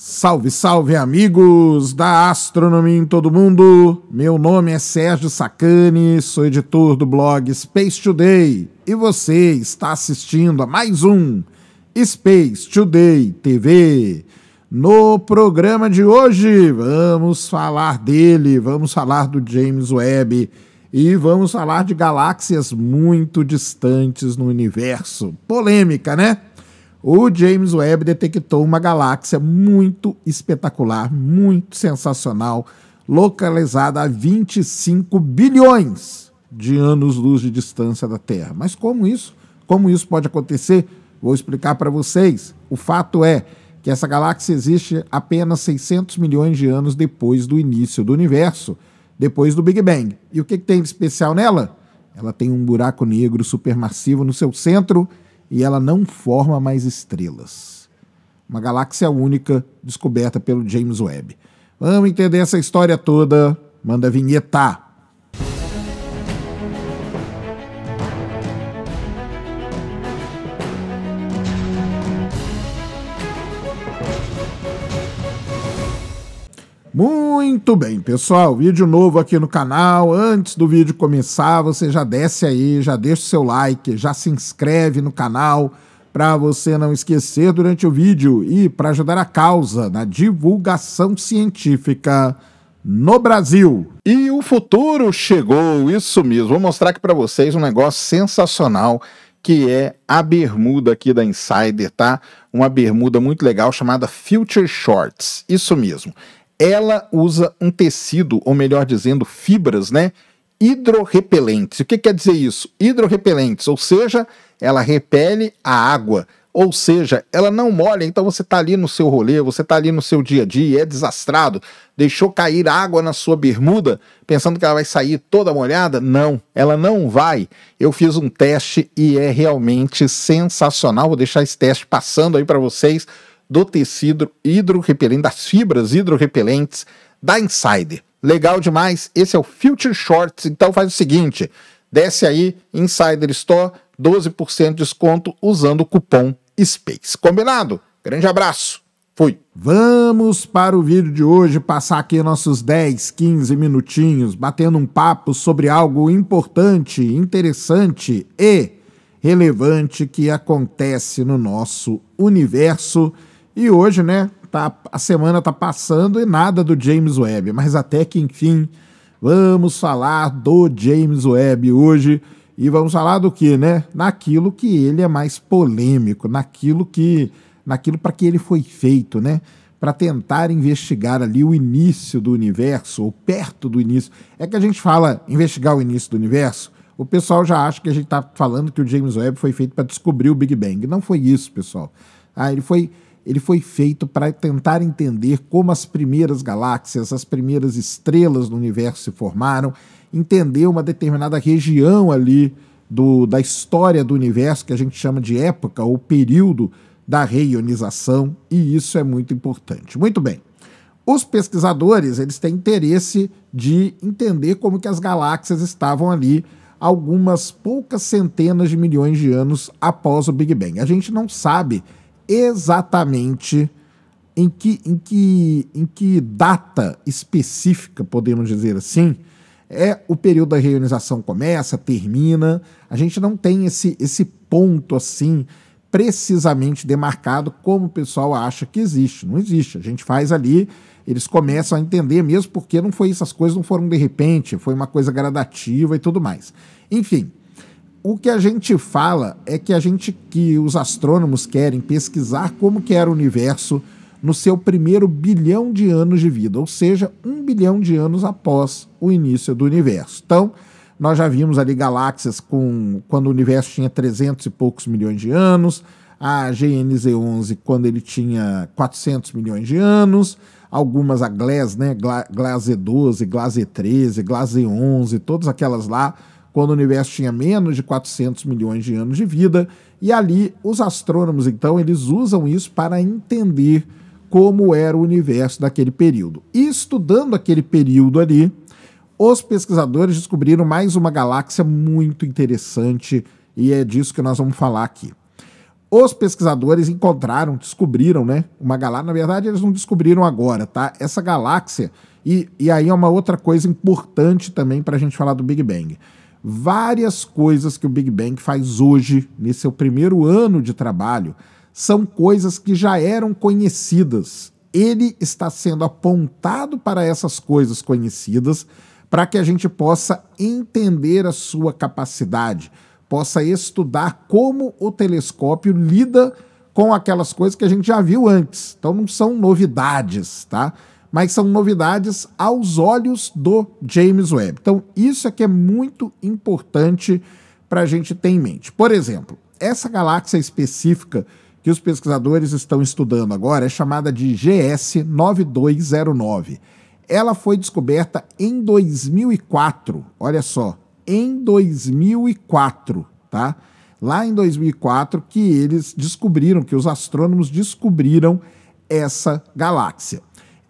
Salve, salve amigos da astronomia em todo mundo! Meu nome é Sérgio Sacani, sou editor do blog Space Today e você está assistindo a mais um Space Today TV. No programa de hoje vamos falar dele, vamos falar do James Webb e vamos falar de galáxias muito distantes no universo. Polêmica, né? O James Webb detectou uma galáxia muito espetacular, muito sensacional, localizada a 25 bilhões de anos-luz de distância da Terra. Mas como isso pode acontecer? Vou explicar para vocês. O fato é que essa galáxia existe apenas 600 milhões de anos depois do início do universo, depois do Big Bang. E o que tem de especial nela? Ela tem um buraco negro supermassivo no seu centro e ela não forma mais estrelas. Uma galáxia única descoberta pelo James Webb. Vamos entender essa história toda. Manda a vinheta. Muito bem, pessoal, vídeo novo aqui no canal. Antes do vídeo começar, você já desce aí, já deixa o seu like, já se inscreve no canal para você não esquecer durante o vídeo e para ajudar a causa na divulgação científica no Brasil. E o futuro chegou, isso mesmo. Vou mostrar aqui para vocês um negócio sensacional que é a bermuda aqui da Insider, tá? Uma bermuda muito legal chamada Future Shorts, isso mesmo. Ela usa um tecido, ou melhor dizendo, fibras, né, hidrorrepelentes. O que quer dizer isso? Hidrorrepelentes, ou seja, ela repele a água, ou seja, ela não molha. Então você está ali no seu rolê, você está ali no seu dia a dia, é desastrado, deixou cair água na sua bermuda, pensando que ela vai sair toda molhada? Não, ela não vai. Eu fiz um teste e é realmente sensacional. Vou deixar esse teste passando aí para vocês, do tecido hidrorrepelente, das fibras hidrorrepelentes da Insider. Legal demais, esse é o Future Shorts. Então faz o seguinte, desce aí, Insider Store, 12% de desconto usando o cupom SPACE. Combinado? Grande abraço, fui! Vamos para o vídeo de hoje, passar aqui nossos 10, 15 minutinhos, batendo um papo sobre algo importante, interessante e relevante que acontece no nosso universo. E hoje, né, a semana tá passando e nada do James Webb, mas até que enfim, vamos falar do James Webb hoje e vamos falar do que, né? Naquilo que ele é mais polêmico, naquilo para que ele foi feito, né? Para tentar investigar ali o início do universo, ou perto do início. É que a gente fala investigar o início do universo, o pessoal já acha que a gente está falando que o James Webb foi feito para descobrir o Big Bang. Não foi isso, pessoal. Ele foi feito para tentar entender como as primeiras galáxias, as primeiras estrelas do universo se formaram, entender uma determinada região ali da história do universo, que a gente chama de época ou período da reionização, e isso é muito importante. Muito bem. Os pesquisadores, eles têm interesse de entender como que as galáxias estavam ali algumas poucas centenas de milhões de anos após o Big Bang. A gente não sabe exatamente em que data específica, podemos dizer assim, o período da reionização começa, termina. A gente não tem esse ponto assim precisamente demarcado como o pessoal acha que existe. Não existe. A gente faz ali, eles começam a entender mesmo porque essas coisas não foram de repente, foi uma coisa gradativa e tudo mais. Enfim, o que a gente fala é que os astrônomos querem pesquisar como que era o universo no seu primeiro bilhão de anos de vida, ou seja, 1 bilhão de anos após o início do universo. Então, nós já vimos ali galáxias quando o universo tinha 300 e poucos milhões de anos, a GNZ11 quando ele tinha 400 milhões de anos, algumas a GLAS, né, GLAZ12, GLAZ13, GLAZ11, todas aquelas lá, quando o universo tinha menos de 400 milhões de anos de vida, e ali os astrônomos, então, eles usam isso para entender como era o universo daquele período. E estudando aquele período ali, os pesquisadores descobriram mais uma galáxia muito interessante, e é disso que nós vamos falar aqui. Os pesquisadores encontraram, descobriram, né, uma galáxia. Na verdade, eles não descobriram agora, tá? Essa galáxia, e aí é uma outra coisa importante também para a gente falar do Big Bang. Várias coisas que o Big Bang faz hoje, nesse seu primeiro ano de trabalho, são coisas que já eram conhecidas. Ele está sendo apontado para essas coisas conhecidas para que a gente possa entender a sua capacidade, possa estudar como o telescópio lida com aquelas coisas que a gente já viu antes. Então não são novidades, tá? Mas são novidades aos olhos do James Webb. Então isso é que é muito importante para a gente ter em mente. Por exemplo, essa galáxia específica que os pesquisadores estão estudando agora é chamada de GS 9209. Ela foi descoberta em 2004, olha só, em 2004, tá? Lá em 2004 que eles descobriram, que os astrônomos descobriram essa galáxia.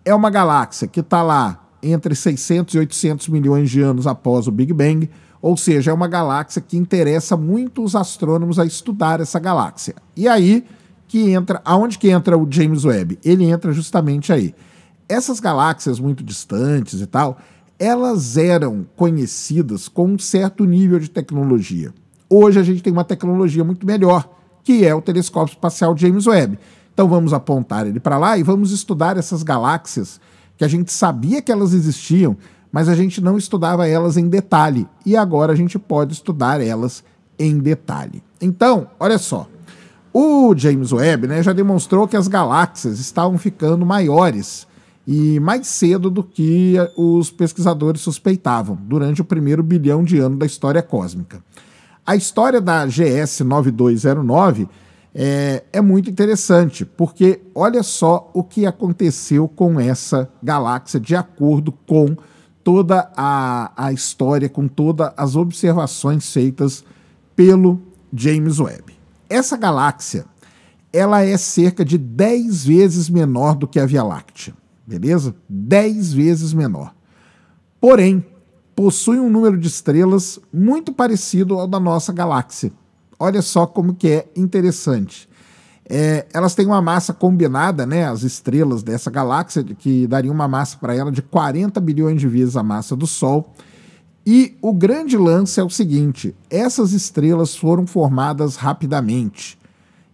É uma galáxia que está lá entre 600 e 800 milhões de anos após o Big Bang, ou seja, é uma galáxia que interessa muito os astrônomos a estudar essa galáxia. E aí que entra, aonde que entra o James Webb? Ele entra justamente aí. Essas galáxias muito distantes e tal, elas eram conhecidas com um certo nível de tecnologia. Hoje a gente tem uma tecnologia muito melhor, que é o telescópio espacial James Webb. Então vamos apontar ele para lá e vamos estudar essas galáxias que a gente sabia que elas existiam, mas a gente não estudava elas em detalhe. E agora a gente pode estudar elas em detalhe. Então, olha só, o James Webb, né, já demonstrou que as galáxias estavam ficando maiores e mais cedo do que os pesquisadores suspeitavam, durante o primeiro bilhão de anos da história cósmica. A história da GS 9209 é muito interessante, porque olha só o que aconteceu com essa galáxia, de acordo com toda a história, com todas as observações feitas pelo James Webb. Essa galáxia, ela é cerca de 10 vezes menor do que a Via Láctea. Beleza? 10 vezes menor. Porém, possui um número de estrelas muito parecido ao da nossa galáxia. Olha só como que é interessante. Elas têm uma massa combinada, né, as estrelas dessa galáxia, que daria uma massa para ela de 40 bilhões de vezes a massa do Sol. E o grande lance é o seguinte, essas estrelas foram formadas rapidamente.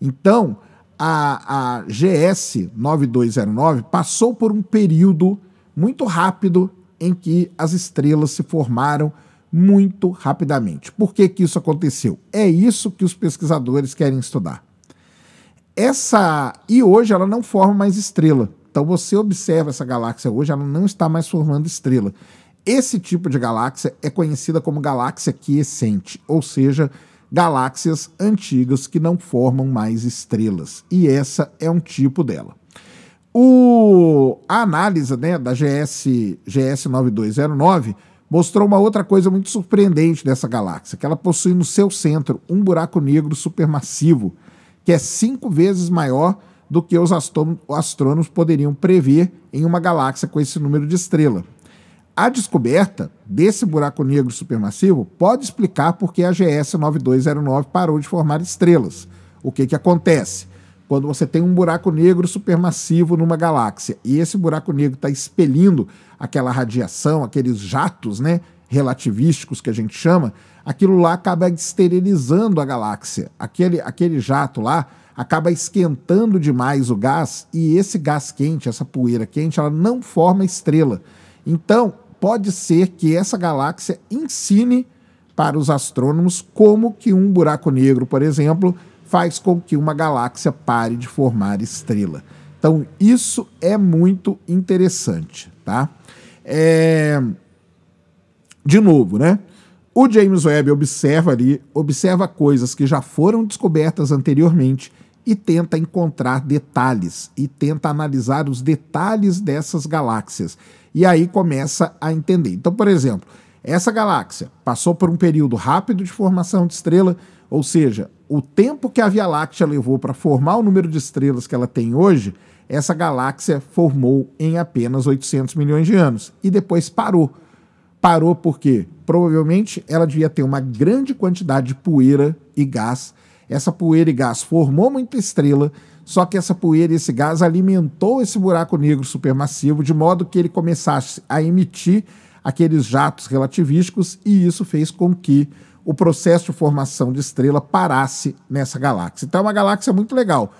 Então, a GS 9209 passou por um período muito rápido em que as estrelas se formaram muito rapidamente. Por que que isso aconteceu? É isso que os pesquisadores querem estudar. E hoje ela não forma mais estrela. Então você observa essa galáxia hoje, ela não está mais formando estrela. Esse tipo de galáxia é conhecida como galáxia quiescente, ou seja, galáxias antigas que não formam mais estrelas. E essa é um tipo dela. A análise, né, da GS 9209 mostrou uma outra coisa muito surpreendente dessa galáxia, que ela possui no seu centro um buraco negro supermassivo, que é 5 vezes maior do que os astrônomos poderiam prever em uma galáxia com esse número de estrela. A descoberta desse buraco negro supermassivo pode explicar por que a GS 9209 parou de formar estrelas. O que acontece? Quando você tem um buraco negro supermassivo numa galáxia e esse buraco negro está expelindo aquela radiação, aqueles jatos, né, relativísticos que a gente chama, aquilo lá acaba esterilizando a galáxia. Aquele jato lá acaba esquentando demais o gás e esse gás quente, essa poeira quente, ela não forma estrela. Então, pode ser que essa galáxia ensine para os astrônomos como que um buraco negro, por exemplo, faz com que uma galáxia pare de formar estrela. Então, isso é muito interessante, tá? De novo, né? O James Webb observa coisas que já foram descobertas anteriormente e tenta encontrar detalhes, e tenta analisar os detalhes dessas galáxias. E aí começa a entender. Então, por exemplo, essa galáxia passou por um período rápido de formação de estrela, ou seja, o tempo que a Via Láctea levou para formar o número de estrelas que ela tem hoje, essa galáxia formou em apenas 800 milhões de anos. E depois parou. Parou porque provavelmente ela devia ter uma grande quantidade de poeira e gás. essa poeira e gás formou muita estrela, só que essa poeira e esse gás alimentou esse buraco negro supermassivo, de modo que ele começasse a emitir aqueles jatos relativísticos, e isso fez com que o processo de formação de estrela parasse nessa galáxia. Então é uma galáxia muito legal.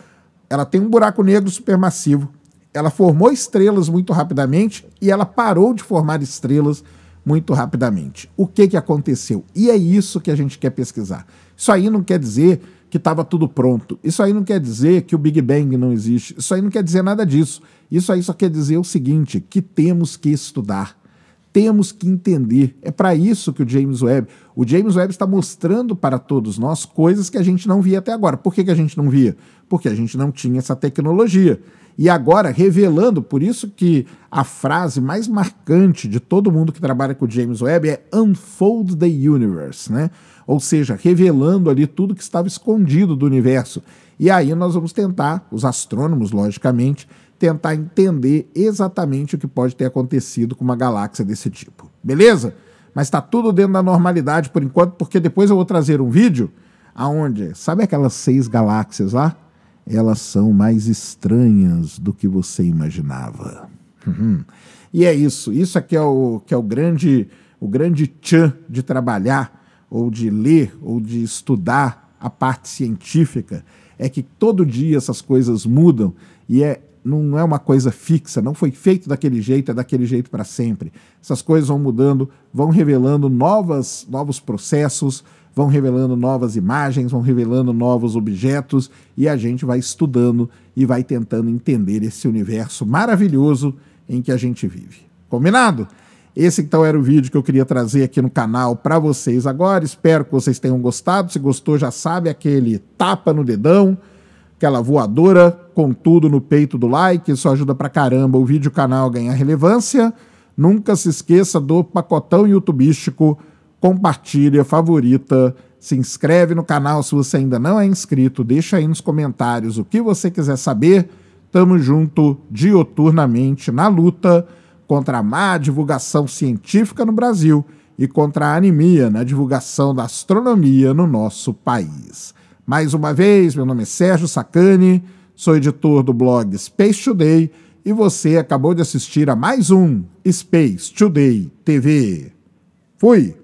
Ela tem um buraco negro supermassivo, ela formou estrelas muito rapidamente e ela parou de formar estrelas muito rapidamente. O que aconteceu? E é isso que a gente quer pesquisar. Isso aí não quer dizer que estava tudo pronto. Isso aí não quer dizer que o Big Bang não existe. Isso aí não quer dizer nada disso. Isso aí só quer dizer o seguinte, que temos que estudar. Temos que entender. É para isso que o James Webb está mostrando para todos nós coisas que a gente não via até agora. Por que a gente não via? Porque a gente não tinha essa tecnologia. E agora, revelando, por isso que a frase mais marcante de todo mundo que trabalha com o James Webb é Unfold the Universe, né? Ou seja, revelando ali tudo que estava escondido do universo. E aí nós vamos tentar, os astrônomos, logicamente, tentar entender exatamente o que pode ter acontecido com uma galáxia desse tipo. Beleza? Mas está tudo dentro da normalidade por enquanto, porque depois eu vou trazer um vídeo aonde, sabe aquelas 6 galáxias lá? Elas são mais estranhas do que você imaginava. E é isso. Isso aqui é o grande tchan de trabalhar, ou de ler, ou de estudar a parte científica, é que todo dia essas coisas mudam e não é uma coisa fixa, não foi feito daquele jeito, é daquele jeito para sempre. Essas coisas vão mudando, vão revelando novos processos, vão revelando novas imagens, vão revelando novos objetos, e a gente vai estudando e vai tentando entender esse universo maravilhoso em que a gente vive. Combinado? Esse então era o vídeo que eu queria trazer aqui no canal para vocês agora. Espero que vocês tenham gostado. Se gostou, já sabe, aquele tapa no dedão, aquela voadora com tudo no peito do like. Isso ajuda pra caramba o vídeo, o canal a ganhar relevância. Nunca se esqueça do pacotão youtubístico. Compartilha, favorita, se inscreve no canal se você ainda não é inscrito, deixa aí nos comentários o que você quiser saber. Tamo junto dioturnamente na luta contra a má divulgação científica no Brasil e contra a anemia na divulgação da astronomia no nosso país. Mais uma vez, meu nome é Sérgio Sacani, sou editor do blog Space Today e você acabou de assistir a mais um Space Today TV. Fui!